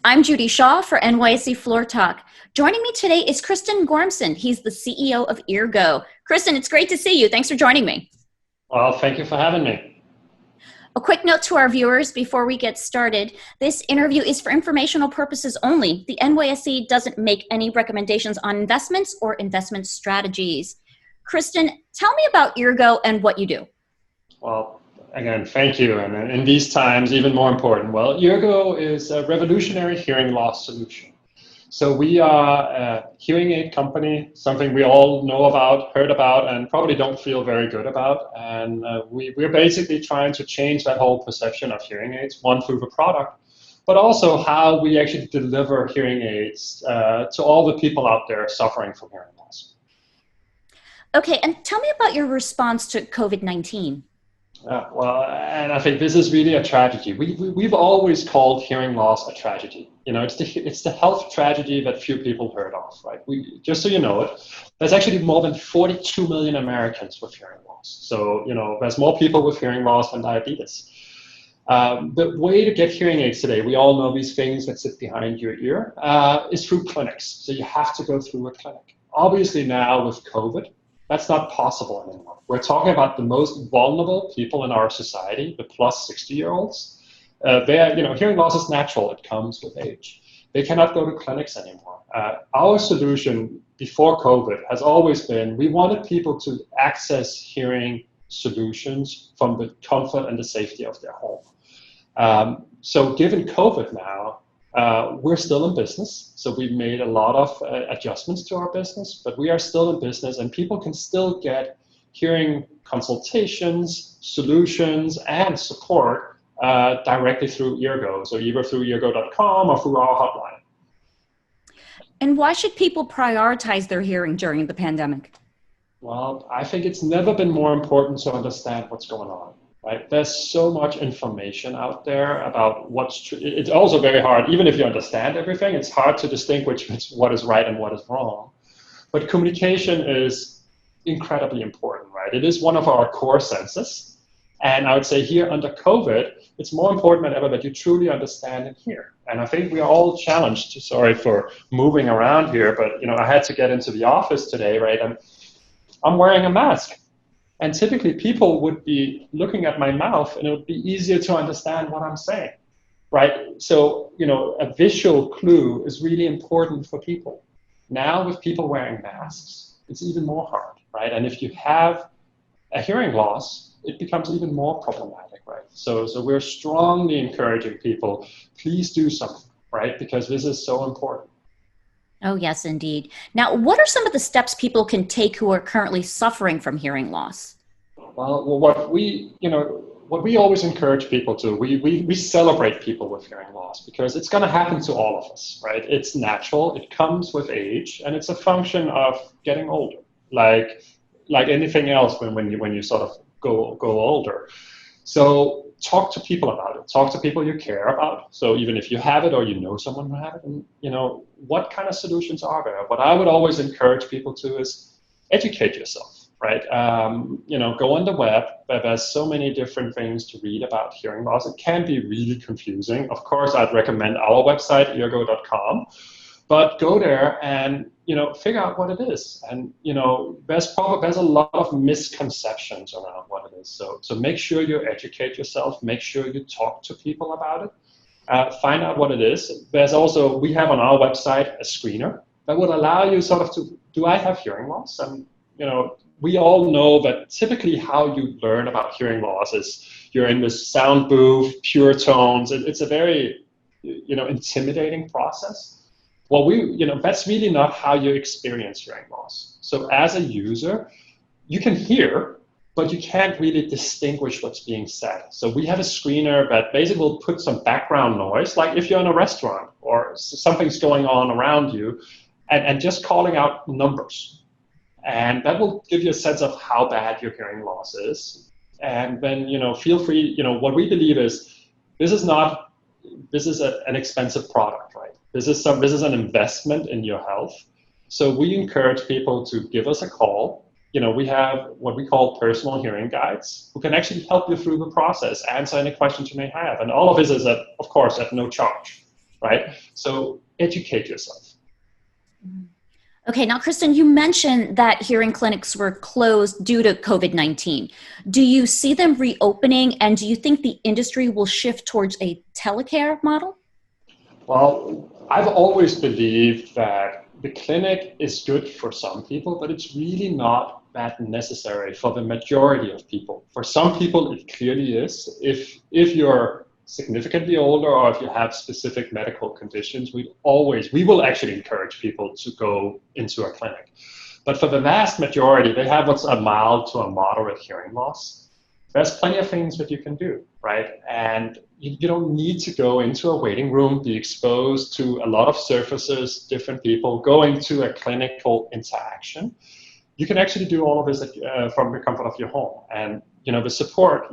I'm Judy Shaw for NYSE Floor Talk. Joining me today is Christian Gormsen. He's the CEO of Eargo. Christian, it's great to see you. Thanks for joining me. Well, thank you for having me. A quick note to our viewers before we get started. This interview is for informational purposes only. The NYSE doesn't make any recommendations on investments or investment strategies. Christian, tell me about Eargo and what you do. Well, again, thank you. And in these times, even more important. Well, Eargo is a revolutionary hearing loss solution. So we are a hearing aid company, something we all know about, heard about, and probably don't feel very good about. And we're basically trying to change that whole perception of hearing aids, one, through the product, but also how we actually deliver hearing aids to all the people out there suffering from hearing loss. Okay, and tell me about your response to COVID-19. Well, and I think this is really a tragedy. We've always called hearing loss a tragedy. You know, it's the health tragedy that few people heard of, right? Just so you know it, there's actually more than 42 million Americans with hearing loss. So, you know, there's more people with hearing loss than diabetes. The way to get hearing aids today, we all know these things that sit behind your ear, is through clinics. So you have to go through a clinic. Obviously now with COVID, that's not possible anymore. We're talking about the most vulnerable people in our society, the plus 60-year-olds. Hearing loss is natural. It comes with age. They cannot go to clinics anymore. Our solution before COVID has always been, we wanted people to access hearing solutions from the comfort and the safety of their home. So given COVID now, we're still in business, so we've made a lot of adjustments to our business, but we are still in business and people can still get hearing consultations, solutions, and support directly through Eargo, so either through eargo.com or through our hotline. And why should people prioritize their hearing during the pandemic? Well, I think it's never been more important to understand what's going on. Right? There's so much information out there about what's true. It's also very hard, even if you understand everything, it's hard to distinguish what is right and what is wrong. But communication is incredibly important, right? It is one of our core senses. And I would say here under COVID, it's more important than ever that you truly understand and hear. And I think we are all challenged, sorry for moving around here, but you know, I had to get into the office today, right? And I'm wearing a mask. And typically people would be looking at my mouth and it would be easier to understand what I'm saying, right? So, you know, a visual clue is really important for people. Now with people wearing masks, it's even more hard, right? And if you have a hearing loss, it becomes even more problematic, right? So we're strongly encouraging people, please do something, right? Because this is so important. Oh, yes, indeed. Now, what are some of the steps people can take who are currently suffering from hearing loss? Well, what we always encourage people to, we celebrate people with hearing loss because it's going to happen to all of us, right? It's natural, it comes with age, and it's a function of getting older, like anything else when you sort of go older. So talk to people about it. Talk to people you care about. So even if you have it or you know someone who have it, and you know, what kind of solutions are there? What I would always encourage people to is educate yourself, right? Go on the web. There's so many different things to read about hearing loss. It can be really confusing. Of course, I'd recommend our website, eargo.com. But go there and figure out what it is. And there's a lot of misconceptions around what it is. So make sure you educate yourself. Make sure you talk to people about it. Find out what it is. We have on our website a screener that would allow you sort of to, do I have hearing loss? And we all know that typically how you learn about hearing loss is you're in this sound booth, pure tones. It's a very intimidating process. Well, that's really not how you experience hearing loss. So as a user, you can hear, but you can't really distinguish what's being said. So we have a screener that basically will put some background noise, like if you're in a restaurant or something's going on around you, and just calling out numbers. And that will give you a sense of how bad your hearing loss is. And then, feel free, what we believe is this is an expensive product, right? This is an investment in your health. So we encourage people to give us a call. We have what we call personal hearing guides who can actually help you through the process, answer any questions you may have. And all of this is, of course, at no charge. right? So educate yourself. Okay, now, Kristen, you mentioned that hearing clinics were closed due to COVID-19. Do you see them reopening, and do you think the industry will shift towards a telecare model? Well, I've always believed that the clinic is good for some people, but it's really not that necessary for the majority of people. For some people, it clearly is. If you're significantly older or if you have specific medical conditions, we will actually encourage people to go into a clinic. But for the vast majority, they have what's a mild to a moderate hearing loss. There's plenty of things that you can do, right? And you don't need to go into a waiting room, be exposed to a lot of surfaces, different people, going to a clinical interaction. You can actually do all of this from the comfort of your home. And the support,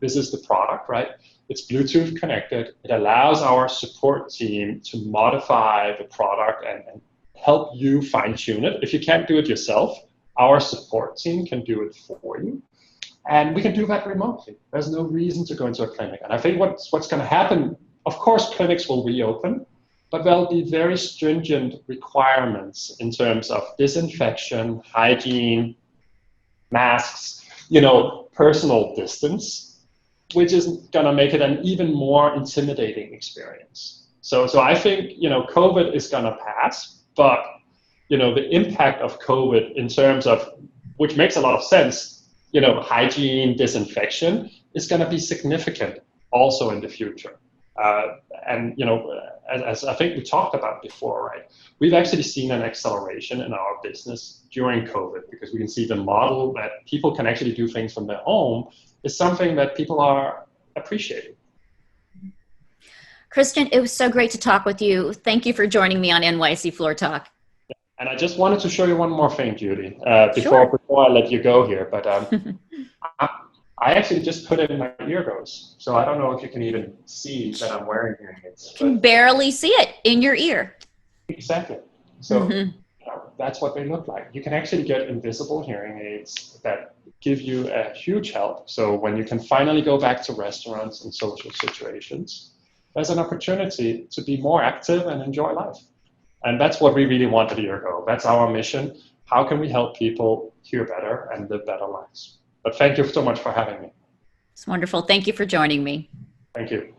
this is the product, right? It's Bluetooth connected. It allows our support team to modify the product and help you fine tune it. If you can't do it yourself, our support team can do it for you. And we can do that remotely. There's no reason to go into a clinic. And I think what's going to happen, of course, clinics will reopen, but there'll be very stringent requirements in terms of disinfection, hygiene, masks, personal distance, which is going to make it an even more intimidating experience. So I think, COVID is going to pass, but, the impact of COVID in terms of, which makes a lot of sense, hygiene, disinfection is going to be significant also in the future. And, as I think we talked about before, right, we've actually seen an acceleration in our business during COVID because we can see the model that people can actually do things from their home is something that people are appreciating. Kristen, it was so great to talk with you. Thank you for joining me on NYSE Floor Talk. And I just wanted to show you one more thing, Judy, Sure. before I let you go here. But I actually just put in my Eargos, so I don't know if you can even see that I'm wearing hearing aids. Can barely see it in your ear. Exactly. So that's what they look like. You can actually get invisible hearing aids that give you a huge help. So when you can finally go back to restaurants and social situations, there's an opportunity to be more active and enjoy life. And that's what we really want at Eargo. That's our mission. How can we help people hear better and live better lives? But thank you so much for having me. It's wonderful. Thank you for joining me. Thank you.